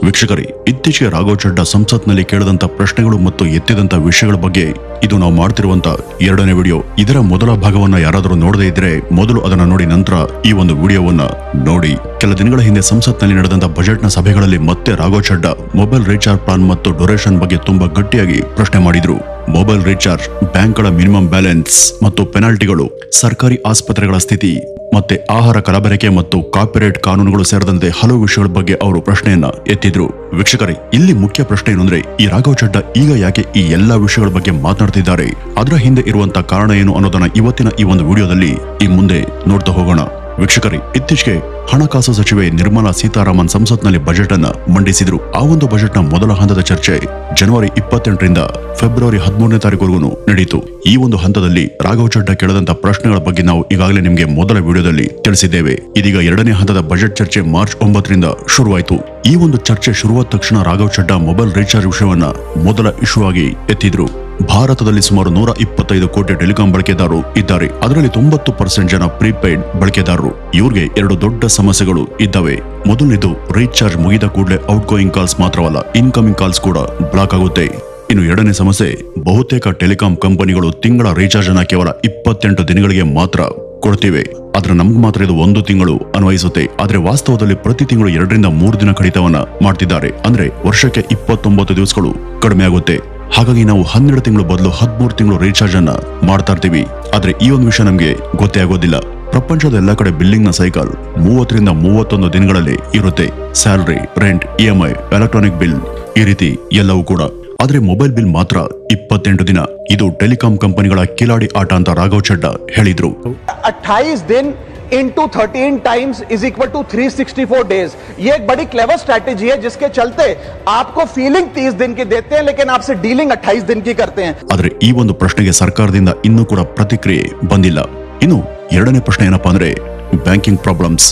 ವೀಕ್ಷಕರೇ, ಇತ್ತೀಚೆಗೆ ರಾಘವ್ ಚಡ್ಡಾ ಸಂಸತ್ನಲ್ಲಿ ಕೇಳಿದಂತ ಪ್ರಶ್ನೆಗಳು ಮತ್ತು ಎತ್ತಿದಂತ ವಿಷಯಗಳ ಬಗ್ಗೆ ಇದು ನಾವು ಮಾಡ್ತಿರುವಂತ ಎರಡನೇ ವಿಡಿಯೋ. ಇದರ ಮೊದಲ ಭಾಗವನ್ನ ಯಾರಾದರೂ ನೋಡದೇ ಇದ್ರೆ ಮೊದಲು ಅದನ್ನ ನೋಡಿ ನಂತರ ಈ ಒಂದು ವಿಡಿಯೋವನ್ನ ನೋಡಿ. ಕೆಲ ದಿನಗಳ ಹಿಂದೆ ಸಂಸತ್ನಲ್ಲಿ ನಡೆದಂತ ಬಜೆಟ್ನ ಸಭೆಗಳಲ್ಲಿ ಮತ್ತೆ Raghav Chadda mobile recharge plan ಮತ್ತು ಡ್ಯೂರೇಷನ್ ಬಗ್ಗೆ ತುಂಬಾ ಗಟ್ಟಿಯಾಗಿ ಪ್ರಶ್ನೆ ಮಾಡಿದ್ರು. ಮೊಬೈಲ್ ರೀಚಾರ್ಜ್, ಬ್ಯಾಂಕ್ಗಳ ಮಿನಿಮಮ್ ಬ್ಯಾಲೆನ್ಸ್ ಮತ್ತು ಪೆನಾಲ್ಟಿಗಳು, ಸರ್ಕಾರಿ ಆಸ್ಪತ್ರೆಗಳ ಸ್ಥಿತಿ ಮತ್ತೆ ಆಹಾರ ಕಲಬೆರಕೆ ಮತ್ತು ಕಾಪಿರೈಟ್ ಕಾನೂನುಗಳು ಸೇರಿದಂತೆ ಹಲವು ವಿಷಯಗಳ ಬಗ್ಗೆ ಅವರು ಪ್ರಶ್ನೆಯನ್ನ ಎತ್ತಿದ್ರು. ವೀಕ್ಷಕರೇ, ಇಲ್ಲಿ ಮುಖ್ಯ ಪ್ರಶ್ನೆ ಏನು ಅಂದ್ರೆ, ಈ ರಾಘವ್ ಚಡ್ಡಾ ಈಗ ಯಾಕೆ ಈ ಎಲ್ಲಾ ವಿಷಯಗಳ ಬಗ್ಗೆ ಮಾತನಾಡ್ತಿದ್ದಾರೆ, ಅದರ ಹಿಂದೆ ಇರುವಂತ ಕಾರಣ ಏನು ಅನ್ನೋದನ್ನ ಇವತ್ತಿನ ಈ ಒಂದು ವಿಡಿಯೋದಲ್ಲಿ ಈ ಮುಂದೆ ನೋಡ್ತಾ ಹೋಗೋಣ. ವೀಕ್ಷಕರೇ, ಇತ್ತೀಚೆಗೆ ಹಣಕಾಸು ಸಚಿವೆ ನಿರ್ಮಲಾ ಸೀತಾರಾಮನ್ ಸಂಸತ್ನಲ್ಲಿ ಬಜೆಟ್ ಅನ್ನ ಮಂಡಿಸಿದ್ರು. ಆ ಒಂದು ಬಜೆಟ್ನ ಮೊದಲ ಹಂತದ ಚರ್ಚೆ ಜನವರಿ 28ರಿಂದ ಫೆಬ್ರವರಿ 13ನೇ ತಾರೀಕುವರೆಗೂ ನಡೆಯಿತು. ಈ ಒಂದು ಹಂತದಲ್ಲಿ ರಾಘವ್ ಚಡ್ಡಾ ಕೇಳದಂತ ಪ್ರಶ್ನೆಗಳ ಬಗ್ಗೆ ನಾವು ಈಗಾಗಲೇ ನಿಮಗೆ ಮೊದಲ ವಿಡಿಯೋದಲ್ಲಿ ತಿಳಿಸಿದ್ದೇವೆ. ಇದೀಗ ಎರಡನೇ ಹಂತದ ಬಜೆಟ್ ಚರ್ಚೆ ಮಾರ್ಚ್ 9ರಿಂದ ಶುರುವಾಯಿತು. ಈ ಒಂದು ಚರ್ಚೆ ಶುರುವಾದ ತಕ್ಷಣ ರಾಘವ್ ಚಡ್ಡಾ ಮೊಬೈಲ್ ರೀಚಾರ್ಜ್ ವಿಷಯವನ್ನ ಮೊದಲ ಇಶ್ಯೂ ಆಗಿ ಎತ್ತಿದ್ರು. ಭಾರತದಲ್ಲಿ ಸುಮಾರು 125 ಕೋಟಿ ಟೆಲಿಕಾಂ ಬಳಕೆದಾರರು ಇದ್ದಾರೆ. ಅದರಲ್ಲಿ 90% ಜನ ಪ್ರೀಪೇಯ್ಡ್ ಬಳಕೆದಾರರು. ಇವ್ರಿಗೆ ಎರಡು ದೊಡ್ಡ ಸಮಸ್ಯೆಗಳು ಇದ್ದಾವೆ. ಮೊದಲನೇದು, ರೀಚಾರ್ಜ್ ಮುಗಿದ ಕೂಡಲೇ ಔಟ್ ಗೋಯಿಂಗ್ ಕಾಲ್ಸ್ ಮಾತ್ರವಲ್ಲ, ಇನ್ಕಮಿಂಗ್ ಕಾಲ್ಸ್ ಕೂಡ ಬ್ಲಾಕ್ ಆಗುತ್ತೆ. ಇನ್ನು ಎರಡನೇ ಸಮಸ್ಯೆ, ಬಹುತೇಕ ಟೆಲಿಕಾಂ ಕಂಪನಿಗಳು ತಿಂಗಳ ರೀಚಾರ್ಜ್ ಅನ್ನ ಕೇವಲ 28 ದಿನಗಳಿಗೆ ಮಾತ್ರ ಕೊಡ್ತಿವೆ. ಆದ್ರೆ ನಮ್ಗೆ ಮಾತ್ರ ಇದು 1 ತಿಂಗಳು ಅನ್ವಯಿಸುತ್ತೆ. ಆದ್ರೆ ವಾಸ್ತವದಲ್ಲಿ ಪ್ರತಿ ತಿಂಗಳು 2 ರಿಂದ 3 ದಿನ ಕಡಿತವನ್ನ ಮಾಡ್ತಿದ್ದಾರೆ. ಅಂದ್ರೆ ವರ್ಷಕ್ಕೆ 29 ದಿವಸಗಳು ಕಡಿಮೆ ಆಗುತ್ತೆ. ಹಾಗಾಗಿ ನಾವು 12 ತಿಂಗಳು ಬದಲು 13 ತಿಂಗಳು ರೀಚಾರ್ಜ್ ಅನ್ನ ಮಾಡ್ತಾ ಇರ್ತೀವಿ. ಆದ್ರೆ ಈ ಒಂದು ವಿಷಯ ನಮ್ಗೆ ಗೊತ್ತೇ ಆಗೋದಿಲ್ಲ. ಪ್ರಪಂಚದ ಎಲ್ಲಾ ಕಡೆ ಬಿಲ್ಲಿಂಗ್ ನ ಸೈಕಲ್ 30 ರಿಂದ 31 ದಿನಗಳಲ್ಲಿ ಇರುತ್ತೆ. Salary, rent, EMI, electronic bill, ಈ ರೀತಿ ಎಲ್ಲವೂ ಕೂಡ. ಆದ್ರೆ ಮೊಬೈಲ್ ಬಿಲ್ ಮಾತ್ರ 28 ದಿನ. ಇದು ಟೆಲಿಕಾಂ ಕಂಪನಿಗಳ ಕಿಲಾಡಿ ಆಟ ಅಂತ ರಾಘವ್ ಚಡ್ಡಾ ಹೇಳಿದ್ರು. 28 दिन into 13 times is equal to 364 days. ये एक बड़ी क्लेवर स्ट्रैटेजी है जिसके चलते आपको फीलिंग 30 दिन की देते हैं लेकिन आपसे डीलिंग 28 दिन की करते हैं. ಆದ್ರೆ ಈ ಒಂದು ಪ್ರಶ್ನೆಗೆ ಸರ್ಕಾರದಿಂದ ಇನ್ನೂ ಕೂಡ ಪ್ರತಿಕ್ರಿಯೆ ಬಂದಿಲ್ಲ. ಇನ್ನು ಎರಡನೇ ಪ್ರಶ್ನೆ ಏನಪ್ಪಾ ಅಂದ್ರೆ, ಬ್ಯಾಂಕಿಂಗ್ ಪ್ರಾಬ್ಲಮ್ಸ್.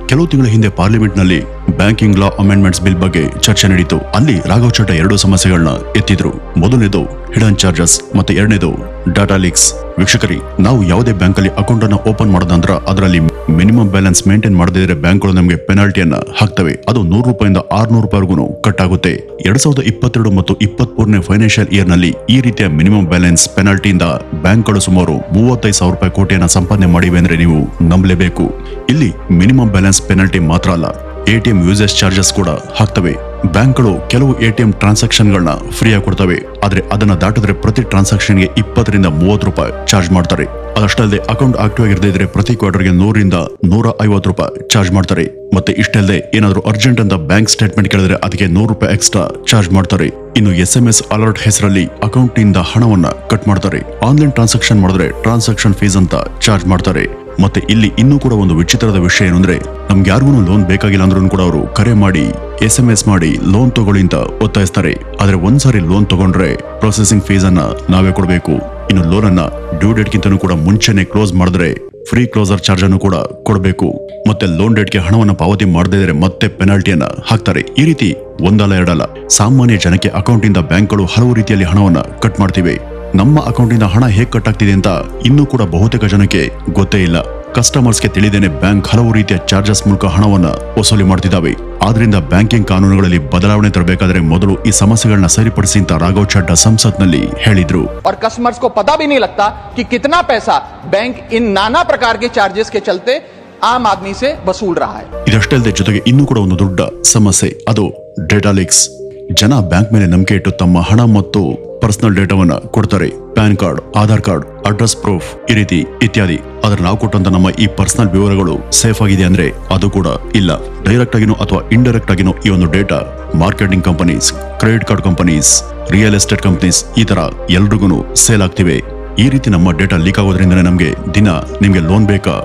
ಕೆಲವು ತಿಂಗಳ ಹಿಂದೆ ಪಾರ್ಲಿಮೆಂಟ್ ನಲ್ಲಿ ಬ್ಯಾಂಕಿಂಗ್ ಲಾ ಅಮೆಂಡ್ಮೆಂಟ್ಸ್ ಬಿಲ್ ಬಗ್ಗೆ ಚರ್ಚೆ ನಡೆಯಿತು. ಅಲ್ಲಿ ರಾಘವ್ ಚಡ್ಡಾ ಎರಡು ಸಮಸ್ಯೆಗಳನ್ನ ಎತ್ತಿದ್ರು. ಮೊದಲನೇದು ಹಿಡನ್ ಚಾರ್ಜಸ್ ಮತ್ತೆ ಎರಡನೇದು ಡಾಟಾ ಲೀಕ್ಸ್. ವೀಕ್ಷಕರಿ, ನಾವು ಯಾವುದೇ ಬ್ಯಾಂಕ್ ಅಲ್ಲಿ ಅಕೌಂಟ್ ಅನ್ನ ಓಪನ್ ಮಾಡಿದ ನಂತರ ಅದರಲ್ಲಿ ಮಿನಿಮಮ್ ಬ್ಯಾಲೆನ್ಸ್ ಮೇಂಟೈನ್ ಮಾಡದಿದ್ರೆ ಬ್ಯಾಂಕ್ಗಳು ನಮಗೆ ಪೆನಾಲ್ಟಿಯನ್ನ ಹಾಕ್ತವೆ. ಅದು ₹100 ₹600 ಕಟ್ ಆಗುತ್ತೆ. 2022 ಮತ್ತು 23ನೇ ಫೈನಾನ್ಷಿಯಲ್ ಇಯರ್ ನಲ್ಲಿ ಈ ರೀತಿಯ ಮಿನಿಮಮ್ ಬ್ಯಾಲೆನ್ಸ್ ಪೆನಾಲ್ಟಿಯಿಂದ ಬ್ಯಾಂಕ್ಗಳು ಸುಮಾರು ₹35,000 ಕೋಟಿಯನ್ನ ಸಂಪಾದನೆ ಮಾಡಿವೆ ಅಂದ್ರೆ ನೀವು ನಂಬಲೇಬೇಕು. ಇಲ್ಲಿ ಮಿನಿಮಮ್ ಬ್ಯಾಲೆನ್ಸ್ ಪೆನಾಲ್ಟಿ ಮಾತ್ರ ಅಲ್ಲ, ATM ಯೂಸೇಜ್ ಚಾರ್ಜಸ್ ಕೂಡ ಹಾಕ್ತವೆ. ಬ್ಯಾಂಕ್ಗಳು ಕೆಲವು ATM ಟ್ರಾನ್ಸಾಕ್ಷನ್ ಗಳನ್ನ ಫ್ರೀ ಆಗಿ ಕೊಡ್ತವೆ. ಆದ್ರೆ ಅದನ್ನ ದಾಟಿದ್ರೆ ಪ್ರತಿ ಟ್ರಾನ್ಸಾಕ್ಷನ್ ಗೆ ₹20 ರಿಂದ ₹30 ಚಾರ್ಜ್ ಮಾಡ್ತಾರೆ. ಅದಷ್ಟಲ್ಲದೆ ಅಕೌಂಟ್ ಆಕ್ಟಿವ್ ಆಗಿರದೇ ಇದ್ರೆ ಪ್ರತಿ ಕ್ವಾರ್ಟರ್ಗೆ ₹100 ರಿಂದ ₹150 ಚಾರ್ಜ್ ಮಾಡ್ತಾರೆ. ಮತ್ತೆ ಇಷ್ಟಲ್ಲದೆ ಏನಾದ್ರೂ ಅರ್ಜೆಂಟ್ ಅಂತ ಬ್ಯಾಂಕ್ ಸ್ಟೇಟ್ಮೆಂಟ್ ಕೇಳಿದ್ರೆ ಅದಕ್ಕೆ ₹100 ಎಕ್ಸ್ಟ್ರಾ ಚಾರ್ಜ್ ಮಾಡ್ತಾರೆ. ಇನ್ನು SMS ಅಲರ್ಟ್ ಹೆಸರಲ್ಲಿ ಅಕೌಂಟ್ ನಿಂದ ಹಣವನ್ನ ಕಟ್ ಮಾಡ್ತಾರೆ. ಆನ್ಲೈನ್ ಟ್ರಾನ್ಸಾಕ್ಷನ್ ಮಾಡಿದ್ರೆ ಟ್ರಾನ್ಸಾಕ್ಷನ್ ಫೀಸ್ ಅಂತ ಚಾರ್ಜ್ ಮಾಡ್ತಾರೆ. ಮತ್ತೆ ಇಲ್ಲಿ ಇನ್ನೂ ಕೂಡ ಒಂದು ವಿಚಿತ್ರದ ವಿಷಯ ಏನು ಅಂದ್ರೆ, ನಮ್ಗೆ ಯಾರಿಗೂ ಲೋನ್ ಬೇಕಾಗಿಲ್ಲ ಅಂದ್ರೂ ಕೂಡ ಅವರು ಕರೆ ಮಾಡಿ SMS ಮಾಡಿ ಲೋನ್ ತಗೊಳ್ಳಿ ಅಂತ ಒತ್ತಾಯಿಸ್ತಾರೆ. ಆದ್ರೆ ಒಂದ್ಸಾರಿ ಲೋನ್ ತಗೊಂಡ್ರೆ ಪ್ರೊಸೆಸಿಂಗ್ ಫೀಸ್ ಅನ್ನ ನಾವೇ ಕೊಡಬೇಕು. ಇನ್ನು ಲೋನ್ ಅನ್ನ ಡ್ಯೂ ಡೇಟ್ ಗಿಂತನೂ ಕೂಡ ಮುಂಚೆನೆ ಕ್ಲೋಸ್ ಮಾಡಿದ್ರೆ ಫ್ರೀ ಕ್ಲೋಸರ್ ಚಾರ್ಜ್ ಅನ್ನು ಕೂಡ ಕೊಡಬೇಕು. ಮತ್ತೆ ಲೋನ್ ಡೇಟ್ಗೆ ಹಣವನ್ನ ಪಾವತಿ ಮಾಡದೇ ಇದ್ರೆ ಮತ್ತೆ ಪೆನಾಲ್ಟಿಯನ್ನ ಹಾಕ್ತಾರೆ. ಈ ರೀತಿ ಒಂದಲ್ಲ ಎರಡಲ್ಲ, ಸಾಮಾನ್ಯ ಜನಕ್ಕೆ ಅಕೌಂಟ್ ಇಂದ ಬ್ಯಾಂಕ್ಗಳು ಹಲವು ರೀತಿಯಲ್ಲಿ ಹಣವನ್ನ ಕಟ್ ಮಾಡ್ತಿವೆ. ನಮ್ಮ ಅಕೌಂಟ್ ಇಂದ ಹಣ ಹೇಗೆ ಕಟ್ ಆಗ್ತಿದೆ ಅಂತ ಇನ್ನೂ ಕೂಡ ಬಹುತೇಕ ಜನಕ್ಕೆ ಗೊತ್ತೇ ಇಲ್ಲ. ಕಸ್ಟಮರ್ಸ್ಗೆ ತಿಳಿದೇನೆ ಬ್ಯಾಂಕ್ ಹಲವು ರೀತಿಯ ಚಾರ್ಜಸ್ ಮೂಲಕ ಹಣವನ್ನ ವಸೂಲಿ ಮಾಡ್ತಿದ್ದಾವೆ. ಆದ್ರಿಂದ ಬ್ಯಾಂಕಿಂಗ್ ಕಾನೂನುಗಳಲ್ಲಿ ಬದಲಾವಣೆ ತರಬೇಕಾದ್ರೆ ಮೊದಲು ಈ ಸಮಸ್ಯೆಗಳನ್ನ ಸರಿಪಡಿಸಿ ಅಂತ ರಾಘವ್ ಚಡ್ಡಾ ಸಂಸತ್ನಲ್ಲಿ ಹೇಳಿದ್ರು. और कस्टमर्स को पता भी नहीं लगता कि कितना पैसा बैंक इन नाना प्रकार के चार्जेस के चलते आम आदमी से वसूल रहा है. ಇದಷ್ಟಲ್ಲದೆ ಜೊತೆಗೆ ಇನ್ನೂ ಕೂಡ ಒಂದು ದೊಡ್ಡ ಸಮಸ್ಯೆ, ಅದು ಡೇಟಾ ಲೀಕ್ಸ್. ಜನ ಬ್ಯಾಂಕ್ ಮೇಲೆ ನಂಬಿಕೆ ಇಟ್ಟು ತಮ್ಮ ಹಣ ಮತ್ತು ಪರ್ಸನಲ್ ಡೇಟಾವನ್ನ ಕೊಡ್ತಾರೆ. PAN card, Aadhaar card, address proof, ಈ ರೀತಿ ಇತ್ಯಾದಿ. ಆದ್ರೆ ನಾವು ಕೊಟ್ಟಂತ ನಮ್ಮ ಈ ಪರ್ಸನಲ್ ವಿವರಗಳು ಸೇಫ್ ಆಗಿದೆ ಅಂದ್ರೆ ಅದು ಕೂಡ ಇಲ್ಲ. ಡೈರೆಕ್ಟ್ ಆಗಿನೋ ಅಥವಾ ಇಂಡೈರೆಕ್ಟ್ ಆಗಿನೋ ಈ ಒಂದು data marketing companies, credit card companies, real estate companies ಈ ತರ ಎಲ್ರಿಗೂ ಸೇಲ್ ಆಗ್ತಿವೆ. ಈ ರೀತಿ ನಮ್ಮ ಡೇಟಾ ಲೀಕ್ ಆಗೋದ್ರಿಂದ ನಮ್ಗೆ ದಿನ ನಿಮ್ಗೆ ಲೋನ್ ಬೇಕಾ,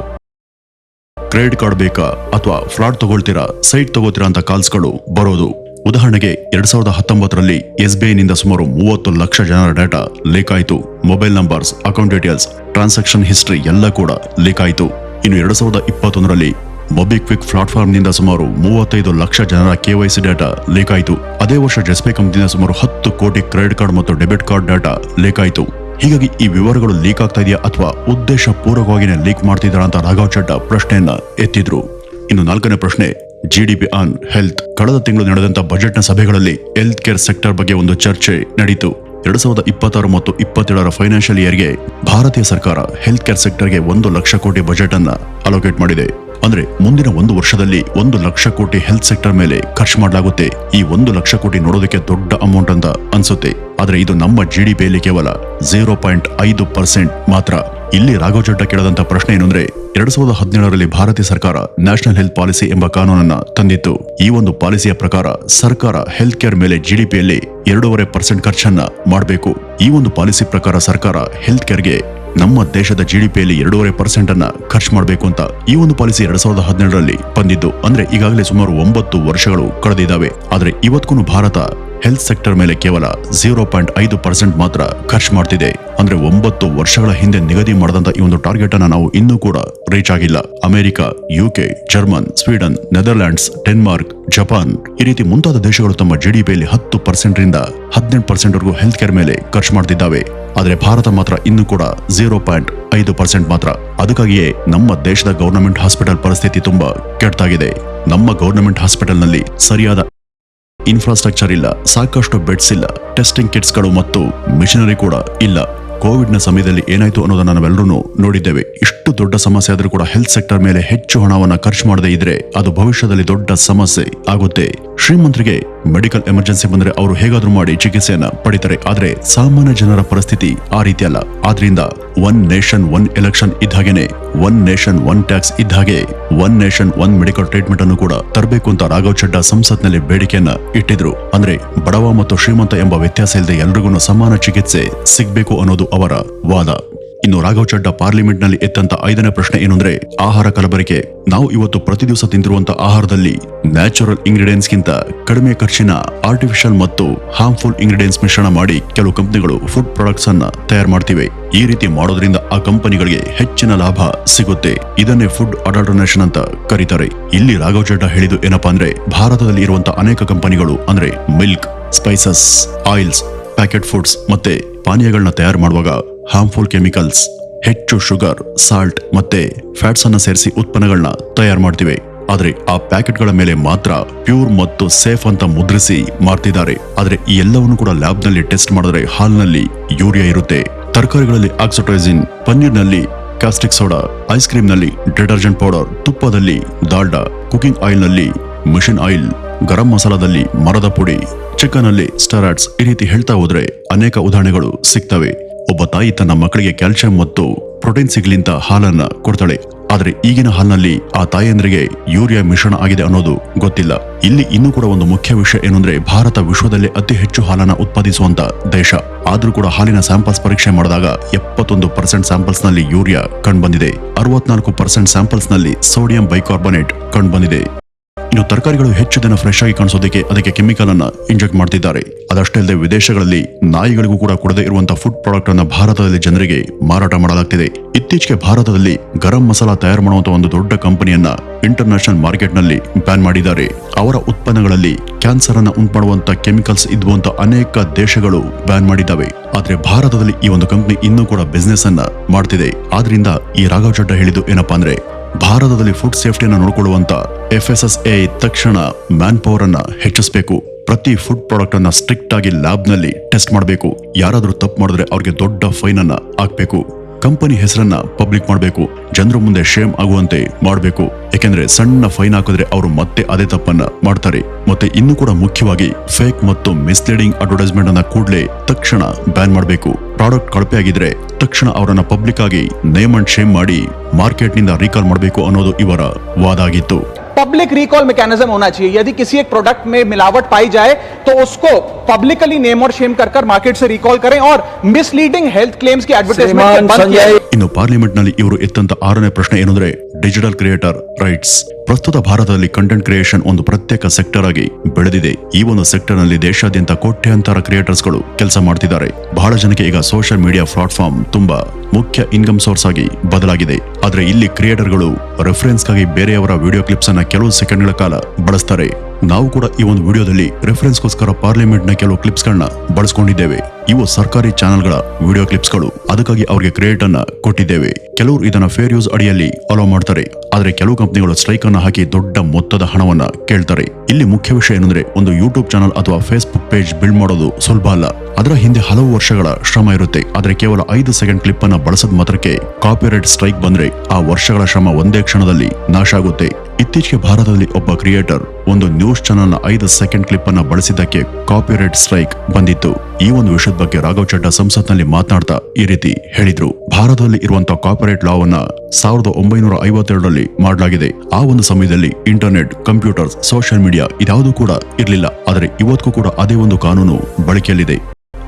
ಕ್ರೆಡಿಟ್ ಕಾರ್ಡ್ ಬೇಕಾ ಅಥವಾ ಫ್ರಾಡ್ ತಗೊಳ್ತೀರಾ, ಸೈಟ್ ತಗೋತೀರಾ ಅಂತ ಕಾಲ್ಸ್ಗಳು ಬರೋದು. ಉದಾಹರಣೆಗೆ 2019ರಲ್ಲಿ SBI ನಿಂದ ಸುಮಾರು 30 ಲಕ್ಷ ಜನರ ಡೇಟಾ ಲೀಕ್ ಆಯಿತು. Mobile numbers, account details, transaction history ಎಲ್ಲ ಕೂಡ ಲೀಕ್ ಆಯಿತು. ಇನ್ನು 2021ರಲ್ಲಿ ಮೊಬಿಕ್ವಿಕ್ ಪ್ಲಾಟ್ಫಾರ್ಮ್ ನಿಂದ ಸುಮಾರು 35 ಲಕ್ಷ ಜನರ KYC ಡೇಟಾ ಲೀಕ್ ಆಯಿತು. ಅದೇ ವರ್ಷ ಜೆಸ್ಪೇ ಕಂಪನಿಯಿಂದ ಸುಮಾರು 10 ಕೋಟಿ ಕ್ರೆಡಿಟ್ ಕಾರ್ಡ್ ಮತ್ತು ಡೆಬಿಟ್ ಕಾರ್ಡ್ ಡೇಟಾ ಲೀಕ್ ಆಯಿತು. ಹೀಗಾಗಿ ಈ ವಿವರಗಳು ಲೀಕ್ ಆಗ್ತಾ ಇದೆಯಾ ಅಥವಾ ಉದ್ದೇಶ ಪೂರ್ವಕವಾಗಿಯೇ ಲೀಕ್ ಮಾಡ್ತಿದ್ದಾರಾ ಅಂತ ರಾಘವ್ ಚಡ್ಡಾ ಪ್ರಶ್ನೆಯನ್ನ ಎತ್ತಿದ್ರು. ಇನ್ನು ನಾಲ್ಕನೇ ಪ್ರಶ್ನೆ, ಜಿಡಿಪಿ ಆನ್ ಹೆಲ್ತ್. ಕಳೆದ ತಿಂಗಳು ನಡೆದಂತ ಬಜೆಟ್ನ ಸಭೆಗಳಲ್ಲಿ ಹೆಲ್ತ್ ಕೇರ್ ಸೆಕ್ಟರ್ ಬಗ್ಗೆ ಒಂದು ಚರ್ಚೆ ನಡೆಯಿತು. 2026 ಮತ್ತು 27ರ ಫೈನಾನ್ಷಿಯಲ್ ಇಯರ್ಗೆ ಭಾರತೀಯ ಸರ್ಕಾರ ಹೆಲ್ತ್ ಕೇರ್ ಸೆಕ್ಟರ್ಗೆ 1 ಲಕ್ಷ ಕೋಟಿ ಬಜೆಟ್ ಅನ್ನ ಅಲೋಕೇಟ್ ಮಾಡಿದೆ. ಅಂದ್ರೆ ಮುಂದಿನ 1 ವರ್ಷದಲ್ಲಿ 1 ಲಕ್ಷ ಕೋಟಿ ಹೆಲ್ತ್ ಸೆಕ್ಟರ್ ಮೇಲೆ ಖರ್ಚು ಮಾಡಲಾಗುತ್ತೆ. ಈ 1 ಲಕ್ಷ ಕೋಟಿ ನೋಡೋದಕ್ಕೆ ದೊಡ್ಡ ಅಮೌಂಟ್ ಅಂತ ಅನ್ಸುತ್ತೆ, ಆದ್ರೆ ಇದು ನಮ್ಮ ಜಿಡಿಪಿಯಲ್ಲಿ ಕೇವಲ 0.5% ಮಾತ್ರ. ಇಲ್ಲಿ ರಾಘವ್ ಚಡ್ಡಾ ಕೇಳದಂತ ಪ್ರಶ್ನೆ ಏನಂದ್ರೆ 2017ರಲ್ಲಿ ಭಾರತೀಯ ಸರ್ಕಾರ ನ್ಯಾಷನಲ್ ಹೆಲ್ತ್ ಪಾಲಿಸಿ ಎಂಬ ಕಾನೂನನ್ನ ತಂದಿತ್ತು. ಈ ಒಂದು ಪಾಲಿಸಿಯ ಪ್ರಕಾರ ಸರ್ಕಾರ ಹೆಲ್ತ್ ಕೇರ್ ಮೇಲೆ ಜಿಡಿಪಿಯಲ್ಲಿ 2.5% ಖರ್ಚನ್ನ ಮಾಡಬೇಕು. ಈ ಒಂದು ಪಾಲಿಸಿ ಪ್ರಕಾರ ಸರ್ಕಾರ ಹೆಲ್ತ್ ಕೇರ್ಗೆ ನಮ್ಮ ದೇಶದ ಜಿಡಿಪಿಯಲ್ಲಿ 2.5% ಅನ್ನ ಖರ್ಚು ಮಾಡಬೇಕು ಅಂತ ಈ ಒಂದು ಪಾಲಿಸಿ 2017ರಲ್ಲಿ ಬಂದಿದ್ದು. ಅಂದ್ರೆ ಈಗಾಗಲೇ ಸುಮಾರು 9 ವರ್ಷಗಳು ಕಳೆದಿದ್ದಾವೆ. ಆದ್ರೆ ಇವತ್ತಿಗೂ ಭಾರತ ಹೆಲ್ತ್ ಸೆಕ್ಟರ್ ಮೇಲೆ ಕೇವಲ 0.5% ಮಾತ್ರ ಖರ್ಚು ಮಾಡ್ತಿದೆ. ಅಂದ್ರೆ 9 ವರ್ಷಗಳ ಹಿಂದೆ ನಿಗದಿ ಮಾಡಿದಂತ ಈ ಒಂದು ಟಾರ್ಗೆಟ್ ಅನ್ನ ನಾವು ಇನ್ನೂ ಕೂಡ ರೀಚ್ ಆಗಿಲ್ಲ. America, UK, German, Sweden, Netherlands, Denmark, Japan ಈ ರೀತಿ ಮುಂತಾದ ದೇಶಗಳು ತಮ್ಮ ಜಿಡಿಪಿಯಲ್ಲಿ 10% ರಿಂದ 18% ವರೆಗೂ ಹೆಲ್ತ್ ಕೇರ್ ಮೇಲೆ ಖರ್ಚು ಮಾಡ್ತಿದ್ದಾವೆ. ಆದ್ರೆ ಭಾರತ ಮಾತ್ರ ಇನ್ನೂ ಕೂಡ 0.5% ಮಾತ್ರ. ಅದಕ್ಕಾಗಿಯೇ ನಮ್ಮ ದೇಶದ ಗವರ್ನಮೆಂಟ್ ಹಾಸ್ಪಿಟಲ್ ಪರಿಸ್ಥಿತಿ ತುಂಬಾ ಕೆಟ್ಟಾಗಿದೆ. ನಮ್ಮ ಗವರ್ನಮೆಂಟ್ ಹಾಸ್ಪಿಟಲ್ ನಲ್ಲಿ ಸರಿಯಾದ ಇನ್ಫ್ರಾಸ್ಟ್ರಕ್ಚರ್ ಇಲ್ಲ, ಸಾಕಷ್ಟು ಬೆಡ್ಸ್ ಇಲ್ಲ, ಟೆಸ್ಟಿಂಗ್ ಕಿಟ್ಸ್ಗಳು ಮತ್ತು ಮಿಷನರಿ ಕೂಡ ಇಲ್ಲ. ಕೋವಿಡ್ನ ಸಮಯದಲ್ಲಿ ಏನಾಯ್ತು ಅನ್ನೋದನ್ನ ನಾವೆಲ್ಲರೂ ನೋಡಿದ್ದೇವೆ. ಇಷ್ಟು ದೊಡ್ಡ ಸಮಸ್ಯೆ ಆದ್ರೂ ಕೂಡ ಹೆಲ್ತ್ ಸೆಕ್ಟರ್ ಮೇಲೆ ಹೆಚ್ಚು ಹಣವನ್ನ ಖರ್ಚು ಮಾಡದೇ ಇದ್ರೆ ಅದು ಭವಿಷ್ಯದಲ್ಲಿ ದೊಡ್ಡ ಸಮಸ್ಯೆ ಆಗುತ್ತೆ. ಶ್ರೀಮಂತರಿಗೆ ಮೆಡಿಕಲ್ ಎಮರ್ಜೆನ್ಸಿ ಬಂದ್ರೆ ಅವರು ಹೇಗಾದ್ರೂ ಮಾಡಿ ಚಿಕಿತ್ಸೆಯನ್ನ ಪಡಿತಾರೆ, ಆದ್ರೆ ಸಾಮಾನ್ಯ ಜನರ ಪರಿಸ್ಥಿತಿ ಆ ರೀತಿ ಅಲ್ಲ. ಆದ್ರಿಂದ 1 ನೇಷನ್ 1 ಎಲೆಕ್ಷನ್ ಇದ್ದಾಗೇನೆ 1 ನೇಷನ್ 1 ಟ್ಯಾಕ್ಸ್ ಇದ್ದಾಗೆ 1 ನೇಷನ್ 1 ಮೆಡಿಕಲ್ ಟ್ರೀಟ್ಮೆಂಟ್ ಅನ್ನು ಕೂಡ ತರಬೇಕು ಅಂತ ರಾಘವ್ ಚಡ್ಡಾ ಸಂಸತ್ನಲ್ಲಿ ಬೇಡಿಕೆಯನ್ನ ಇಟ್ಟಿದ್ರು. ಅಂದ್ರೆ ಬಡವ ಮತ್ತು ಶ್ರೀಮಂತ ಎಂಬ ವ್ಯತ್ಯಾಸ ಇಲ್ಲದೆ ಎಲ್ರಿಗೂ ಸಮಾನ ಚಿಕಿತ್ಸೆ ಸಿಗ್ಬೇಕು ಅನ್ನೋದು ಅವರ ವಾದ. ಇನ್ನು ರಾಘವ್ ಚಡ್ಡಾ ಪಾರ್ಲಿಮೆಂಟ್ ನಲ್ಲಿ ಎತ್ತಂತ 5ನೇ ಪ್ರಶ್ನೆ ಏನಂದ್ರೆ ಆಹಾರ ಕಲಬೆರಕೆ. ನಾವು ಇವತ್ತು ಪ್ರತಿ ದಿವಸ ತಿಂತಿರುವಂತ ಆಹಾರದಲ್ಲಿ ನ್ಯಾಚುರಲ್ ಇಂಗ್ರೀಡಿಯೆಂಟ್ಸ್ ಗಿಂತ ಕಡಿಮೆ ಖರ್ಚಿನ ಆರ್ಟಿಫಿಷಿಯಲ್ ಮತ್ತು ಹಾರ್ಮ್ಫುಲ್ ಇಂಗ್ರೀಡಿಯೆಂಟ್ಸ್ ಮಿಶ್ರಣ ಮಾಡಿ ಕೆಲವು ಕಂಪನಿಗಳು ಫುಡ್ ಪ್ರಾಡಕ್ಟ್ಸ್ ಅನ್ನ ತಯಾರು ಮಾಡ್ತಿವೆ. ಈ ರೀತಿ ಮಾಡೋದ್ರಿಂದ ಆ ಕಂಪನಿಗಳಿಗೆ ಹೆಚ್ಚಿನ ಲಾಭ ಸಿಗುತ್ತೆ. ಇದನ್ನೇ ಫುಡ್ ಅಡಲ್ಟರೇಷನ್ ಅಂತ ಕರೀತಾರೆ. ಇಲ್ಲಿ ರಾಘವ್ ಚಡ್ಡಾ ಹೇಳಿದ್ದು ಏನಪ್ಪಾ ಅಂದ್ರೆ ಭಾರತದಲ್ಲಿ ಇರುವಂತಹ ಅನೇಕ ಕಂಪನಿಗಳು ಅಂದ್ರೆ milk, spices, oils, packet foods ಮತ್ತೆ ಪಾನೀಯಗಳನ್ನ ತಯಾರು ಮಾಡುವಾಗ ಹಾರ್ಮ್ಫುಲ್ ಕೆಮಿಕಲ್ಸ್, ಹೆಚ್ಚು ಶುಗರ್, ಸಾಲ್ಟ್ ಮತ್ತೆ ಫ್ಯಾಟ್ಸ್ ಅನ್ನ ಸೇರಿಸಿ ಉತ್ಪನ್ನಗಳನ್ನ ತಯಾರು ಮಾಡ್ತಿವೆ. ಆದ್ರೆ ಆ ಪ್ಯಾಕೆಟ್ಗಳ ಮೇಲೆ ಮಾತ್ರ ಪ್ಯೂರ್ ಮತ್ತು ಸೇಫ್ ಅಂತ ಮುದ್ರಿಸಿ ಮಾರ್ತಿದ್ದಾರೆ. ಆದ್ರೆ ಈ ಎಲ್ಲವನ್ನು ಕೂಡ ಲ್ಯಾಬ್ ನಲ್ಲಿ ಟೆಸ್ಟ್ ಮಾಡಿದ್ರೆ ಹಾಲ್ನಲ್ಲಿ ಯೂರಿಯಾ ಇರುತ್ತೆ, ತರಕಾರಿಗಳಲ್ಲಿ ಆಕ್ಸಿಟ್ರೈಸಿನ್, ಪನ್ನೀರ್ನಲ್ಲಿ ಕಾಸ್ಟಿಕ್ ಸೋಡಾ, ಐಸ್ ಕ್ರೀಮ್ ನಲ್ಲಿ ಡಿಟರ್ಜೆಂಟ್ ಪೌಡರ್, ತುಪ್ಪದಲ್ಲಿ ಡಾಲ್ಡಾ, ಕುಕಿಂಗ್ ಆಯಿಲ್ ನಲ್ಲಿ ಮಿಷನ್ ಆಯಿಲ್, ಗರಂ ಮಸಾಲಾದಲ್ಲಿ ಮರದ ಪುಡಿ, ಚಿಕನ್ ಅಲ್ಲಿ ಸ್ಟೆರಾಯ್ಡ್ಸ್. ಈ ರೀತಿ ಹೇಳ್ತಾ ಹೋದ್ರೆ ಅನೇಕ ಉದಾಹರಣೆಗಳು ಸಿಗ್ತವೆ. ಒಬ್ಬ ತಾಯಿ ತನ್ನ ಮಕ್ಕಳಿಗೆ ಕ್ಯಾಲ್ಸಿಯಂ ಮತ್ತು ಪ್ರೋಟೀನ್ ಸಿಗ್ಲಿ ಅಂತ ಹಾಲನ್ನ ಕೊಡ್ತಾಳೆ. ಆದ್ರೆ ಈಗಿನ ಹಾಲ್ನಲ್ಲಿ ಆ ತಾಯಂದ್ರಿಗೆ ಯೂರಿಯಾ ಮಿಶ್ರಣ ಆಗಿದೆ ಅನ್ನೋದು ಗೊತ್ತಿಲ್ಲ. ಇಲ್ಲಿ ಇನ್ನೂ ಕೂಡ ಒಂದು ಮುಖ್ಯ ವಿಷಯ ಏನಂದ್ರೆ ಭಾರತ ವಿಶ್ವದಲ್ಲೇ ಅತಿ ಹೆಚ್ಚು ಹಾಲನ್ನ ಉತ್ಪಾದಿಸುವಂತ ದೇಶ. ಆದ್ರೂ ಕೂಡ ಹಾಲಿನ ಸ್ಯಾಂಪಲ್ಸ್ ಪರೀಕ್ಷೆ ಮಾಡಿದಾಗ 71% ಸ್ಯಾಂಪಲ್ಸ್ ನಲ್ಲಿ ಯೂರಿಯಾ ಕಂಡುಬಂದಿದೆ, 64% ಸ್ಯಾಂಪಲ್ಸ್ ನಲ್ಲಿ ಸೋಡಿಯಂ ಬೈಕಾರ್ಬನೇಟ್ ಕಂಡುಬಂದಿದೆ. ಇನ್ನು ತರಕಾರಿಗಳು ಹೆಚ್ಚು ದಿನ ಫ್ರೆಶ್ ಆಗಿ ಕಾಣಿಸೋದಕ್ಕೆ ಅದಕ್ಕೆ ಕೆಮಿಕಲ್ ಅನ್ನ ಇಂಜೆಕ್ಟ್ ಮಾಡ್ತಿದ್ದಾರೆ. ಅದಷ್ಟೇ ಅಲ್ಲದೆ ವಿದೇಶಗಳಲ್ಲಿ ನಾಯಿಗಳಿಗೂ ಕೂಡ ಕೊಡದೇ ಇರುವಂತಹ ಫುಡ್ ಪ್ರಾಡಕ್ಟ್ ಅನ್ನ ಭಾರತದಲ್ಲಿ ಜನರಿಗೆ ಮಾರಾಟ ಮಾಡಲಾಗ್ತಿದೆ. ಇತ್ತೀಚೆಗೆ ಭಾರತದಲ್ಲಿ ಗರಂ ಮಸಾಲಾ ತಯಾರು ಮಾಡುವಂತ ಒಂದು ದೊಡ್ಡ ಕಂಪನಿಯನ್ನ ಇಂಟರ್ನ್ಯಾಷನಲ್ ಮಾರ್ಕೆಟ್ ನಲ್ಲಿ ಬ್ಯಾನ್ ಮಾಡಿದ್ದಾರೆ. ಅವರ ಉತ್ಪನ್ನಗಳಲ್ಲಿ ಕ್ಯಾನ್ಸರ್ ಅನ್ನ ಉಂಟುಮಾಡುವಂತ ಕೆಮಿಕಲ್ಸ್ ಇದ್ದುವಂತ ಅನೇಕ ದೇಶಗಳು ಬ್ಯಾನ್ ಮಾಡಿದ್ದಾವೆ. ಆದ್ರೆ ಭಾರತದಲ್ಲಿ ಈ ಒಂದು ಕಂಪನಿ ಇನ್ನೂ ಕೂಡ ಬಿಸ್ನೆಸ್ ಅನ್ನ ಮಾಡ್ತಿದೆ. ಆದ್ರಿಂದ ಈ ರಾಘವ್ ಚಡ್ಡಾ ಹೇಳಿದ್ದು ಏನಪ್ಪಾ ಅಂದ್ರೆ ಭಾರತದಲ್ಲಿ ಫುಡ್ ಸೇಫ್ಟಿಯನ್ನು ನೋಡಿಕೊಳ್ಳುವಂತ FSSAI ತಕ್ಷಣ ಮ್ಯಾನ್ ಪವರ್ ಅನ್ನ ಹೆಚ್ಚಿಸಬೇಕು. ಪ್ರತಿ ಫುಡ್ ಪ್ರಾಡಕ್ಟ್ ಅನ್ನ ಸ್ಟ್ರಿಕ್ಟ್ ಆಗಿ ಲ್ಯಾಬ್ ನಲ್ಲಿ ಟೆಸ್ಟ್ ಮಾಡಬೇಕು. ಯಾರಾದ್ರೂ ತಪ್ಪು ಮಾಡಿದ್ರೆ ಅವ್ರಿಗೆ ದೊಡ್ಡ ಫೈನ್ ಅನ್ನ ಹಾಕ್ಬೇಕು. ಕಂಪನಿ ಹೆಸರನ್ನ ಪಬ್ಲಿಕ್ ಮಾಡಬೇಕು. ಜನರ ಮುಂದೆ ಶೇಮ್ ಆಗುವಂತೆ ಮಾಡಬೇಕು. ಯಾಕೆಂದ್ರೆ ಸಣ್ಣ ಫೈನ್ ಹಾಕಿದ್ರೆ ಅವರು ಮತ್ತೆ ಅದೇ ತಪ್ಪನ್ನ ಮಾಡ್ತಾರೆ. ಮತ್ತೆ ಇನ್ನು ಕೂಡ ಮುಖ್ಯವಾಗಿ ಫೇಕ್ ಮತ್ತು ಮಿಸ್ಲೀಡಿಂಗ್ ಅಡ್ವರ್ಟೈಸ್ಮೆಂಟ್ ಅನ್ನ ಕೂಡಲೇ ತಕ್ಷಣ ಬ್ಯಾನ್ ಮಾಡಬೇಕು. ಪ್ರಾಡಕ್ಟ್ ಕಳಪೆ ಆಗಿದ್ರೆ ತಕ್ಷಣ ಅವರನ್ನ ಪಬ್ಲಿಕ್ ಆಗಿ ನೇಮ್ ಅಂಡ್ ಶೇಮ್ ಮಾಡಿ ಮಾರ್ಕೆಟ್ ನಿಂದ ರೀಕಾಲ್ ಮಾಡಬೇಕು ಅನ್ನೋದು ಇವರ ವಾದ ಆಗಿತ್ತು. पब्लिक रिकॉल मैकेनिज्म होना चाहिए. यदि किसी एक प्रोडक्ट में मिलावट पाई जाए तो उसको पब्लिकली नेम और शेम कर मार्केट से रिकॉल करें और मिसलीडिंग हेल्थ क्लेम्स की एडवर्टाइजमेंट बंद किया. ಇನ್ನು ಪಾರ್ಲಿಮೆಂಟ್ ನಲ್ಲಿ ಇವರು ಎತ್ತಂತ 6ನೇ ಪ್ರಶ್ನೆ ಏನಂದ್ರೆ ಡಿಜಿಟಲ್ ಕ್ರಿಯೇಟರ್ ರೈಟ್ಸ್. ಪ್ರಸ್ತುತ ಭಾರತದಲ್ಲಿ ಕಂಟೆಂಟ್ ಕ್ರಿಯೇಷನ್ ಒಂದು ಪ್ರತ್ಯೇಕ ಸೆಕ್ಟರ್ ಆಗಿ ಬೆಳೆದಿದೆ. ಈ ಒಂದು ಸೆಕ್ಟರ್ ನಲ್ಲಿ ದೇಶಾದ್ಯಂತ ಕೋಟ್ಯಾಂತರ ಕ್ರಿಯೇಟರ್ಸ್ ಗಳು ಕೆಲಸ ಮಾಡ್ತಿದ್ದಾರೆ. ಬಹಳ ಜನಕ್ಕೆ ಈಗ ಸೋಷಿಯಲ್ ಮೀಡಿಯಾ ಪ್ಲಾಟ್ಫಾರ್ಮ್ ತುಂಬಾ ಮುಖ್ಯ ಇನ್ಕಮ್ ಸೋರ್ಸ್ ಆಗಿ ಬದಲಾಗಿದೆ. ಆದ್ರೆ ಇಲ್ಲಿ ಕ್ರಿಯೇಟರ್ಗಳು ರೆಫರೆನ್ಸ್ ಗಾಗಿ ಬೇರೆಯವರ ವಿಡಿಯೋ ಕ್ಲಿಪ್ಸ್ ಅನ್ನ ಕೆಲವು ಸೆಕೆಂಡ್ಗಳ ಕಾಲ ಬಳಸ್ತಾರೆ. ನಾವು ಕೂಡ ಈ ಒಂದು ವಿಡಿಯೋದಲ್ಲಿ ರೆಫರೆನ್ಸ್ಗೋಸ್ಕರ ಪಾರ್ಲಿಮೆಂಟ್ ನ ಕೆಲವು ಕ್ಲಿಪ್ಸ್ ಗಳನ್ನ ಬಳಸ್ಕೊಂಡಿದ್ದೇವೆ. ಇವು ಸರ್ಕಾರಿ ಚಾನೆಲ್ಗಳ ವಿಡಿಯೋ ಕ್ಲಿಪ್ಸ್ಗಳು. ಅದಕ್ಕಾಗಿ ಅವರಿಗೆ ಕ್ರೆಡಿಟ್ ಅನ್ನ ಕೊಟ್ಟಿದ್ದೇವೆ. ಕೆಲವರು ಇದನ್ನ ಫೇರ್ ಯೂಸ್ ಅಡಿಯಲ್ಲಿ ಅಲೋ ಮಾಡ್ತಾರೆ, ಆದ್ರೆ ಕೆಲವು ಕಂಪನಿಗಳು ಸ್ಟ್ರೈಕ್ ಅನ್ನ ಹಾಕಿ ದೊಡ್ಡ ಮೊತ್ತದ ಹಣವನ್ನ ಕೇಳ್ತಾರೆ. ಇಲ್ಲಿ ಮುಖ್ಯ ವಿಷಯ ಏನಂದ್ರೆ, ಒಂದು ಯೂಟ್ಯೂಬ್ ಚಾನಲ್ ಅಥವಾ ಫೇಸ್ಬುಕ್ ಪೇಜ್ ಬಿಲ್ಡ್ ಮಾಡೋದು ಸುಲಭ ಅಲ್ಲ. ಅದರ ಹಿಂದೆ ಹಲವು ವರ್ಷಗಳ ಶ್ರಮ ಇರುತ್ತೆ. ಆದ್ರೆ ಕೇವಲ 5 ಸೆಕೆಂಡ್ ಕ್ಲಿಪ್ ಅನ್ನ ಬಳಸದ ಮಾತ್ರಕ್ಕೆ ಕಾಪಿರೈಟ್ ಸ್ಟ್ರೈಕ್ ಬಂದ್ರೆ ಆ ವರ್ಷಗಳ ಶ್ರಮ ಒಂದೇ ಕ್ಷಣದಲ್ಲಿ ನಾಶ ಆಗುತ್ತೆ. ಇತ್ತೀಚೆಗೆ ಭಾರತದಲ್ಲಿ ಒಬ್ಬ ಕ್ರಿಯೇಟರ್ ಒಂದು ನ್ಯೂಸ್ ಚಾನೆಲ್ ನ 5 ಸೆಕೆಂಡ್ ಕ್ಲಿಪ್ ಅನ್ನ ಬಳಸಿದ್ದಕ್ಕೆ ಕಾಪಿರೈಟ್ ಸ್ಟ್ರೈಕ್ ಬಂದಿತ್ತು. ಈ ಒಂದು ವಿಷಯದ ಬಗ್ಗೆ ರಾಘವ್ ಚಡ್ಡಾ ಸಂಸತ್ನಲ್ಲಿ ಮಾತನಾಡ್ತಾ ಈ ರೀತಿ ಹೇಳಿದ್ರು. ಭಾರತದಲ್ಲಿ ಇರುವಂತಹ ಕಾಪಿರೈಟ್ ಲಾ ವನ್ನ 1952ರಲ್ಲಿ ಮಾಡಲಾಗಿದೆ. ಆ ಒಂದು ಸಮಯದಲ್ಲಿ ಇಂಟರ್ನೆಟ್, ಕಂಪ್ಯೂಟರ್ಸ್, ಸೋಷಿಯಲ್ ಮೀಡಿಯಾ ಇದ್ಯಾವುದೂ ಕೂಡ ಇರಲಿಲ್ಲ. ಆದರೆ ಇವತ್ತಿಗೂ ಕೂಡ ಅದೇ ಒಂದು ಕಾನೂನು ಬಳಕೆಯಲ್ಲಿದೆ.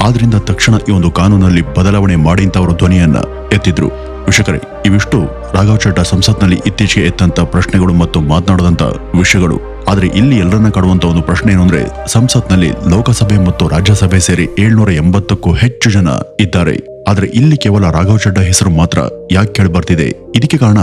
ಆದ್ರಿಂದ ತಕ್ಷಣ ಈ ಒಂದು ಕಾನೂನಲ್ಲಿ ಬದಲಾವಣೆ ಮಾಡಿ ಅಂತ ಅವರು ಧ್ವನಿಯನ್ನ ಎತ್ತಿದ್ರು. ವೀಕ್ಷಕರೇ, ಇವಿಷ್ಟು ರಾಘವ್ ಚಡ್ಡಾ ಸಂಸತ್ನಲ್ಲಿ ಇತ್ತೀಚೆಗೆ ಎತ್ತಂತ ಪ್ರಶ್ನೆಗಳು ಮತ್ತು ಮಾತನಾಡದಂತ ವಿಷಯಗಳು. ಆದ್ರೆ ಇಲ್ಲಿ ಎಲ್ಲರನ್ನ ಕಾಡುವಂತ ಒಂದು ಪ್ರಶ್ನೆ ಏನು ಅಂದ್ರೆ, ಸಂಸತ್ನಲ್ಲಿ ಲೋಕಸಭೆ ಮತ್ತು ರಾಜ್ಯಸಭೆ ಸೇರಿ 780ಕ್ಕೂ ಹೆಚ್ಚು ಜನ ಇದ್ದಾರೆ. ಆದ್ರೆ ಇಲ್ಲಿ ಕೇವಲ ರಾಘವ್ ಚಡ್ಡಾ ಹೆಸರು ಮಾತ್ರ ಯಾಕೆ ಕೇಳಿ ಬರ್ತಿದೆ? ಇದಕ್ಕೆ ಕಾರಣ,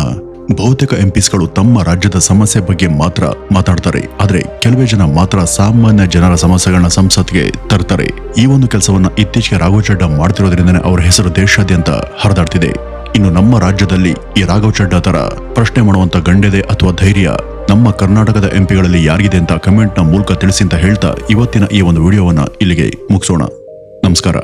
ಬಹುತೇಕ ಎಂಪಿಸ್ಗಳು ತಮ್ಮ ರಾಜ್ಯದ ಸಮಸ್ಯೆ ಬಗ್ಗೆ ಮಾತ್ರ ಮಾತಾಡ್ತಾರೆ. ಆದ್ರೆ ಕೆಲವೇ ಜನ ಮಾತ್ರ ಸಾಮಾನ್ಯ ಜನರ ಸಮಸ್ಯೆಗಳನ್ನ ಸಂಸತ್ಗೆ ತರ್ತಾರೆ. ಈ ಒಂದು ಕೆಲಸವನ್ನ ಇತ್ತೀಚೆಗೆ ರಾಘವ್ ಚಡ್ಡಾ ಮಾಡ್ತಿರೋದ್ರಿಂದನೇ ಅವರ ಹೆಸರು ದೇಶಾದ್ಯಂತ ಹರಿದಾಡ್ತಿದೆ. ಇನ್ನು ನಮ್ಮ ರಾಜ್ಯದಲ್ಲಿ ಈ ರಾಘವ್ ಚಡ್ಡಾ ತರ ಪ್ರಶ್ನೆ ಮಾಡುವಂತ ಗಂಡೆದೆ ಅಥವಾ ಧೈರ್ಯ ನಮ್ಮ ಕರ್ನಾಟಕದ ಎಂಪಿಗಳಲ್ಲಿ ಯಾರಿಗಿದೆ ಅಂತ ಕಮೆಂಟ್ ನ ಮೂಲಕ ತಿಳಿಸಿ ಅಂತ ಹೇಳ್ತಾ ಇವತ್ತಿನ ಈ ಒಂದು ವಿಡಿಯೋವನ್ನ ಇಲ್ಲಿಗೆ ಮುಗಿಸೋಣ. ನಮಸ್ಕಾರ.